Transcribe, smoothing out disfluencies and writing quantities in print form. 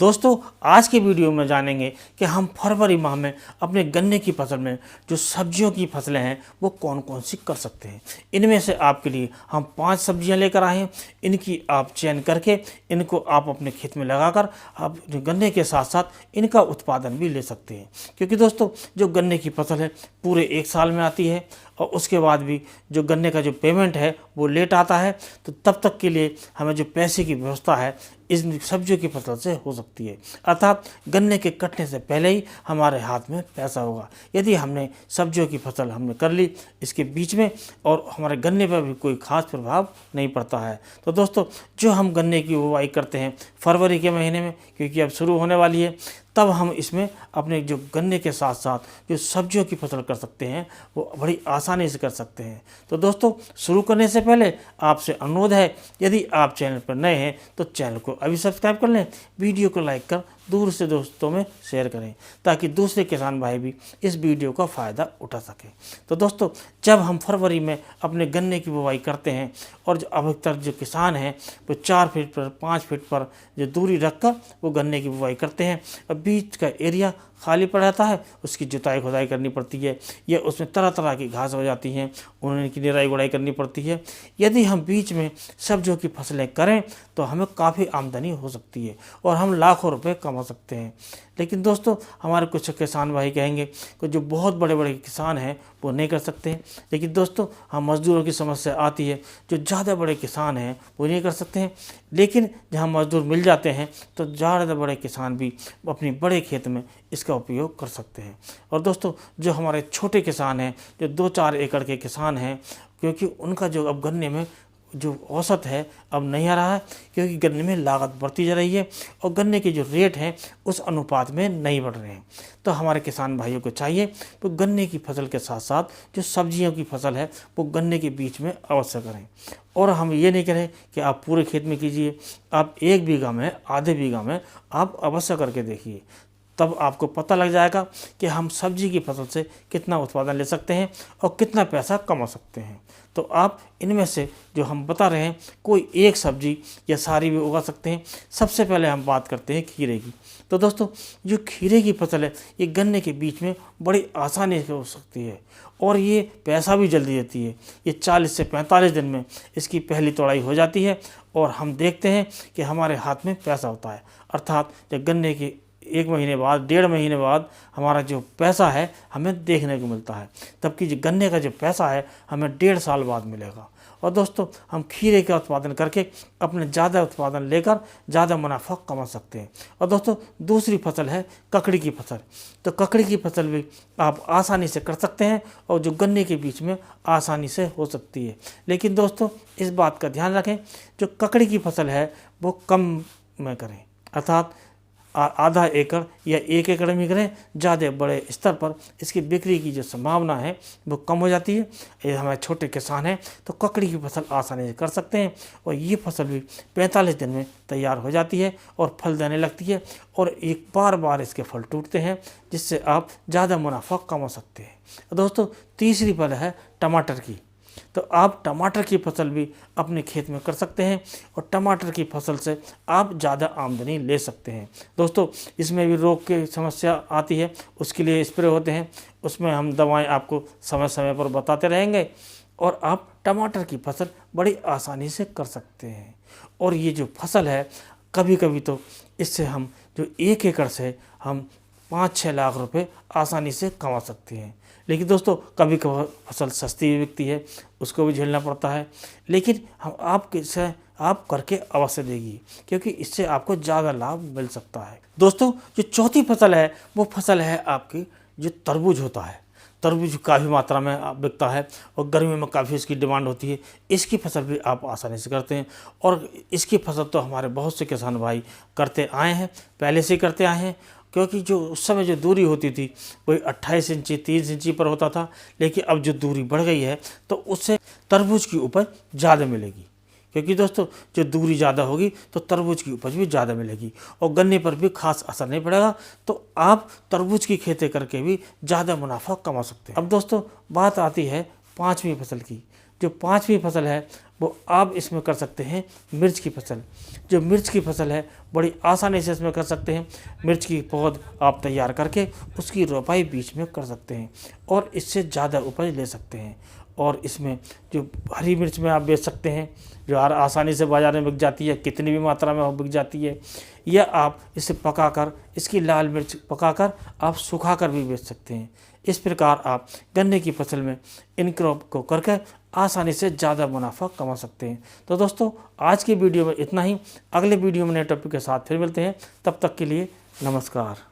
दोस्तों आज के वीडियो में जानेंगे कि हम फरवरी माह में अपने गन्ने की फसल में जो सब्जियों की फसलें हैं वो कौन कौन सी कर सकते हैं। इनमें से आपके लिए हम 5 सब्जियां लेकर आए हैं। इनकी आप चयन करके इनको आप अपने खेत में लगाकर आप गन्ने के साथ साथ इनका उत्पादन भी ले सकते हैं। क्योंकि दोस्तों जो गन्ने की फसल है पूरे 1 साल में आती है और उसके बाद भी जो गन्ने का जो पेमेंट है वो लेट आता है। तो तब तक के लिए हमें जो पैसे की व्यवस्था है इन सब्जियों की फसल से हो सकती है। अर्थात गन्ने के कटने से पहले ही हमारे हाथ में पैसा होगा। यदि हमने सब्जियों की फसल हमने कर ली इसके बीच में और हमारे गन्ने पर भी कोई खास प्रभाव नहीं पड़ता है। तो दोस्तों जो हम गन्ने की बुवाई करते हैं फरवरी के महीने में, क्योंकि अब शुरू होने वाली है, तब हम इसमें अपने जो गन्ने के साथ साथ जो सब्जियों की फसल कर सकते हैं वो बड़ी आसानी से कर सकते हैं। तो दोस्तों शुरू करने से पहले आपसे अनुरोध है, यदि आप चैनल पर नए हैं तो चैनल को अभी सब्सक्राइब कर लें, वीडियो को लाइक कर दूर से दोस्तों में शेयर करें ताकि दूसरे किसान भाई भी इस वीडियो का फ़ायदा उठा सकें। तो दोस्तों जब हम फरवरी में अपने गन्ने की बुवाई करते हैं और जो अधिकतर जो किसान हैं वो 4 फीट पर 5 फीट पर जो दूरी रखकर वो गन्ने की बुवाई करते हैं। अब बीच का एरिया खाली पड़ जाता है, उसकी जुताई खुदाई करनी पड़ती है या उसमें तरह तरह की घास हो जाती हैं, उनकी निराई गुड़ाई करनी पड़ती है। यदि हम बीच में सब्जियों की फसलें करें तो हमें काफ़ी आमदनी हो सकती है और हम लाखों रुपए कमा सकते हैं। लेकिन दोस्तों हमारे कुछ किसान भाई कहेंगे कि जो बहुत बड़े बड़े किसान हैं वो नहीं कर सकते हैं। लेकिन दोस्तों हम मज़दूरों की समस्या आती है, जो ज़्यादा बड़े किसान हैं वो नहीं कर सकते हैं। लेकिन जहाँ मज़दूर मिल जाते हैं तो ज़्यादा बड़े किसान भी अपनी बड़े खेत में इसका उपयोग कर सकते हैं। और दोस्तों जो हमारे छोटे किसान हैं, जो 2-4 एकड़ के किसान हैं, क्योंकि उनका जो अब गन्ने में जो औसत है अब नहीं आ रहा है, क्योंकि गन्ने में लागत बढ़ती जा रही है और गन्ने के जो रेट हैं उस अनुपात में नहीं बढ़ रहे हैं। तो हमारे किसान भाइयों को चाहिए तो गन्ने की फसल के साथ साथ जो सब्जियों की फसल है वो गन्ने के बीच में अवश्य करें। और हम ये नहीं करें कि आप पूरे खेत में कीजिए, आप 1 बीघा में, आधे बीघा में आप अवश्य करके देखिए, तब आपको पता लग जाएगा कि हम सब्जी की फसल से कितना उत्पादन ले सकते हैं और कितना पैसा कमा सकते हैं। तो आप इनमें से जो हम बता रहे हैं कोई एक सब्जी या सारी भी उगा सकते हैं। सबसे पहले हम बात करते हैं खीरे की। तो दोस्तों जो खीरे की फसल है ये गन्ने के बीच में बड़ी आसानी से हो सकती है और ये पैसा भी जल्दी देती है। ये 40 से 45 दिन में इसकी पहली तोड़ाई हो जाती है और हम देखते हैं कि हमारे हाथ में पैसा होता है। अर्थात जब गन्ने के 1 महीने बाद, 1.5 महीने बाद हमारा जो पैसा है हमें देखने को मिलता है, तबकि जो गन्ने का जो पैसा है हमें 1.5 साल बाद मिलेगा। और दोस्तों हम खीरे का उत्पादन करके अपने ज़्यादा उत्पादन लेकर ज़्यादा मुनाफा कमा सकते हैं। और दोस्तों दूसरी फसल है ककड़ी की फसल। तो ककड़ी की फसल भी आप आसानी से कर सकते हैं और जो गन्ने के बीच में आसानी से हो सकती है। लेकिन दोस्तों इस बात का ध्यान रखें, जो ककड़ी की फसल है वो कम में करें, अर्थात आधा एकड़ या 1 एकड़ में करें। ज़्यादा बड़े स्तर पर इसकी बिक्री की जो संभावना है वो कम हो जाती है। ये हमारे छोटे किसान हैं तो ककड़ी की फसल आसानी से कर सकते हैं और ये फसल भी 45 दिन में तैयार हो जाती है और फल देने लगती है और एक बार इसके फल टूटते हैं, जिससे आप ज़्यादा मुनाफा कमा सकते हैं। दोस्तों तीसरी फल है टमाटर की। तो आप टमाटर की फसल भी अपने खेत में कर सकते हैं और टमाटर की फसल से आप ज़्यादा आमदनी ले सकते हैं। दोस्तों इसमें भी रोग की समस्या आती है, उसके लिए स्प्रे होते हैं, उसमें हम दवाएं आपको समय समय पर बताते रहेंगे और आप टमाटर की फसल बड़ी आसानी से कर सकते हैं। और ये जो फसल है कभी कभी तो इससे हम जो 1 एकड़ से हम 5-6 लाख रुपए आसानी से कमा सकते हैं। लेकिन दोस्तों कभी कभी फसल सस्ती भी बिकती है, उसको भी झेलना पड़ता है। लेकिन हम आप करके अवश्य देगी, क्योंकि इससे आपको ज़्यादा लाभ मिल सकता है। दोस्तों जो चौथी फसल है वो फसल है आपकी जो तरबूज होता है। तरबूज काफ़ी मात्रा में बिकता है और गर्मी में काफ़ी इसकी डिमांड होती है। इसकी फसल भी आप आसानी से करते हैं और इसकी फसल तो हमारे बहुत से किसान भाई करते आए हैं, पहले से करते आए हैं। क्योंकि जो उस समय जो दूरी होती थी वही 28 इंची 30 इंची पर होता था, लेकिन अब जो दूरी बढ़ गई है तो उससे तरबूज की उपज ज़्यादा मिलेगी। क्योंकि दोस्तों जो दूरी ज़्यादा होगी तो तरबूज की उपज भी ज़्यादा मिलेगी और गन्ने पर भी खास असर नहीं पड़ेगा। तो आप तरबूज की खेती करके भी ज़्यादा मुनाफा कमा सकते हैं। अब दोस्तों बात आती है 5वीं फसल की। जो पांचवी फसल है वो आप इसमें कर सकते हैं मिर्च की फसल। जो मिर्च की फसल है बड़ी आसानी से इसमें कर सकते हैं। मिर्च की पौध आप तैयार करके उसकी रोपाई बीच में कर सकते हैं और इससे ज़्यादा उपज ले सकते हैं। और इसमें जो हरी मिर्च में आप बेच सकते हैं, जो आसानी से बाज़ार में बिक जाती है, कितनी भी मात्रा में बिक जाती है, या आप इसे पकाकर, इसकी लाल मिर्च पकाकर आप सुखाकर भी बेच सकते हैं। इस प्रकार आप गन्ने की फसल में इन क्रॉप को करके आसानी से ज़्यादा मुनाफा कमा सकते हैं। तो दोस्तों, आज की वीडियो में इतना ही। अगले वीडियो में नए टॉपिक के साथ फिर मिलते हैं। तब तक के लिए नमस्कार।